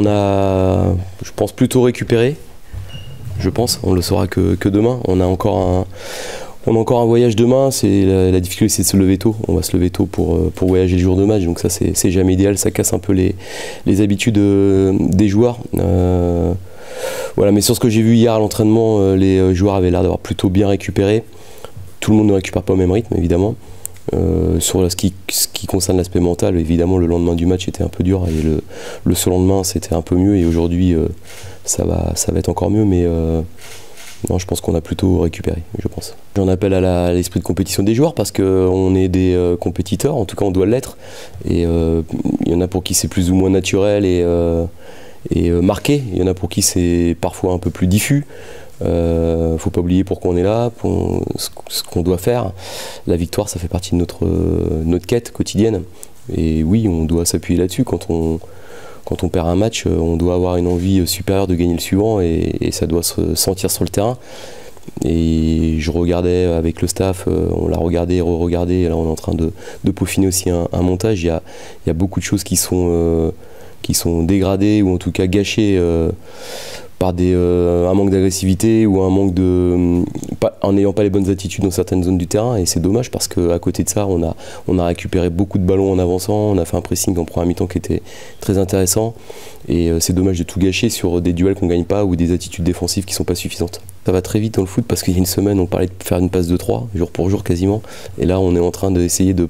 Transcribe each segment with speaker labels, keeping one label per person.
Speaker 1: On a, je pense, plutôt récupéré. Je pense, on ne le saura que demain. On a encore un voyage demain. La difficulté, c'est de se lever tôt. On va se lever tôt pour voyager le jour de match. Donc ça, c'est jamais idéal. Ça casse un peu les habitudes des joueurs. Voilà, mais sur ce que j'ai vu hier à l'entraînement, les joueurs avaient l'air d'avoir plutôt bien récupéré. Tout le monde ne récupère pas au même rythme, évidemment. Sur ce qui concerne l'aspect mental, évidemment, le lendemain du match était un peu dur et le surlendemain, c'était un peu mieux. Et aujourd'hui, ça va être encore mieux, mais non, je pense qu'on a plutôt récupéré, je pense. J'en appelle à l'esprit de compétition des joueurs parce qu'on est des compétiteurs, en tout cas on doit l'être. Et il y en a pour qui c'est plus ou moins naturel et marqué. Il y en a pour qui c'est parfois un peu plus diffus. Faut pas oublier pourquoi on est là, ce qu'on doit faire. La victoire, ça fait partie de notre quête quotidienne. Et oui, on doit s'appuyer là-dessus. Quand on perd un match, on doit avoir une envie supérieure de gagner le suivant et ça doit se sentir sur le terrain. Et je regardais avec le staff, on l'a regardé, re-regardé, et là on est en train de peaufiner aussi un montage. Il y a beaucoup de choses qui sont dégradées ou en tout cas gâchées par un manque d'agressivité ou un manque en n'ayant pas les bonnes attitudes dans certaines zones du terrain, et c'est dommage parce qu'à côté de ça on a récupéré beaucoup de ballons en avançant, on a fait un pressing en première mi-temps qui était très intéressant, et c'est dommage de tout gâcher sur des duels qu'on ne gagne pas ou des attitudes défensives qui ne sont pas suffisantes. Ça va très vite dans le foot parce qu'il y a une semaine on parlait de faire une passe de 3 jour pour jour quasiment, et là on est en train d'essayer de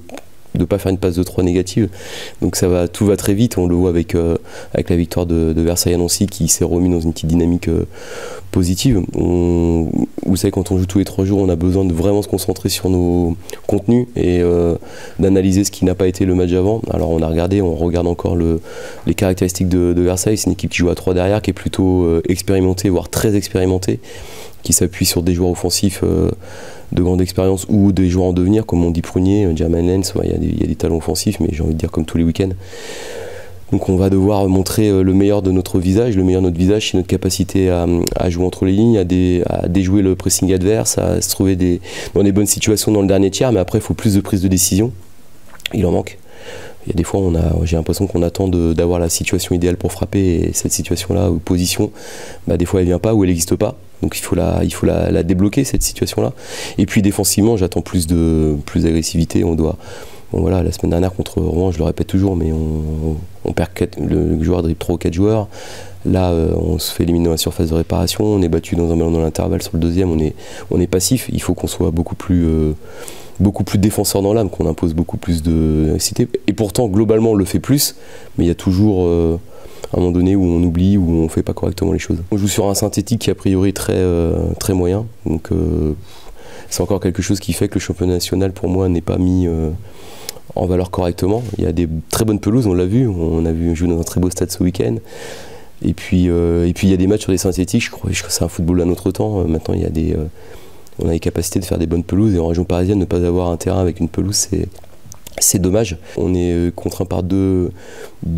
Speaker 1: ne pas faire une passe de 3 négative. Donc tout va très vite, on le voit avec la victoire de Versailles à Nancy qui s'est remis dans une petite dynamique positive. Vous savez, quand on joue tous les 3 jours, on a besoin de vraiment se concentrer sur nos contenus et d'analyser ce qui n'a pas été le match avant. Alors on regarde encore les caractéristiques de Versailles. C'est une équipe qui joue à 3 derrière, qui est plutôt expérimentée, voire très expérimentée, qui s'appuie sur des joueurs offensifs de grande expérience ou des joueurs en devenir, comme on dit Prunier, Jermaine Lens, il y a des talents offensifs, mais j'ai envie de dire comme tous les week-ends. Donc on va devoir montrer le meilleur de notre visage. Le meilleur de notre visage, c'est notre capacité à jouer entre les lignes, à déjouer le pressing adverse, à se trouver dans des bonnes situations dans le dernier tiers, mais après il faut plus de prise de décision. Il en manque. Il y a des fois, j'ai l'impression qu'on attend d'avoir la situation idéale pour frapper, et cette situation-là, ou position, des fois elle vient pas ou elle n'existe pas. Donc il faut la débloquer, cette situation-là. Et puis défensivement, j'attends plus d'agressivité. Voilà, la semaine dernière contre Rouen, je le répète toujours, mais on perd le joueur dribble 3 ou 4 joueurs. Là, on se fait éliminer dans la surface de réparation, on est battu dans un ballon dans l'intervalle sur le deuxième, on est passif. Il faut qu'on soit beaucoup plus défenseur dans l'âme, qu'on impose beaucoup plus d'agressivité. Et pourtant, globalement, on le fait plus, mais il y a toujours un moment donné où on oublie, où on ne fait pas correctement les choses. On joue sur un synthétique qui a priori est très moyen, donc c'est encore quelque chose qui fait que le championnat national pour moi n'est pas mis en valeur correctement. Il y a des très bonnes pelouses, on l'a vu, on a vu jouer dans un très beau stade ce week-end. Et puis il y a des matchs sur des synthétiques, je crois que c'est un football d'un autre temps. Maintenant on a les capacités de faire des bonnes pelouses, et en région parisienne, ne pas avoir un terrain avec une pelouse, c'est dommage. On est contraint par deux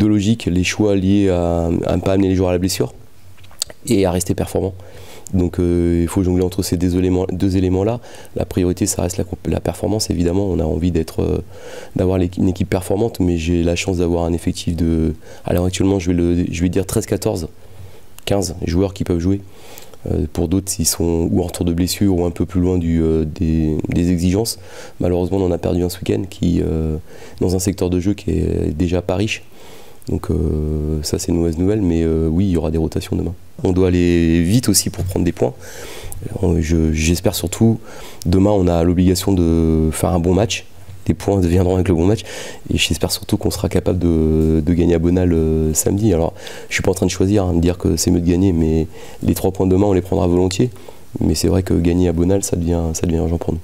Speaker 1: logiques, les choix liés à ne pas amener les joueurs à la blessure et à rester performant. Donc il faut jongler entre ces deux éléments-là. La priorité, ça reste la performance, évidemment. On a envie d'avoir une équipe performante, mais j'ai la chance d'avoir un effectif alors actuellement, je vais dire 13-14, 15 joueurs qui peuvent jouer. Pour d'autres, s'ils sont ou en retour de blessure ou un peu plus loin des exigences. Malheureusement, on en a perdu un ce week-end dans un secteur de jeu qui est déjà pas riche. Donc ça, c'est une mauvaise nouvelle, mais oui, il y aura des rotations demain. On doit aller vite aussi pour prendre des points. J'espère surtout, demain, on a l'obligation de faire un bon match. Les points viendront avec le bon match, et j'espère surtout qu'on sera capable de gagner à Bonal samedi. Alors je suis pas en train de choisir, de dire que c'est mieux de gagner, mais les 3 points de demain on les prendra volontiers, mais c'est vrai que gagner à Bonal ça devient urgent pour nous.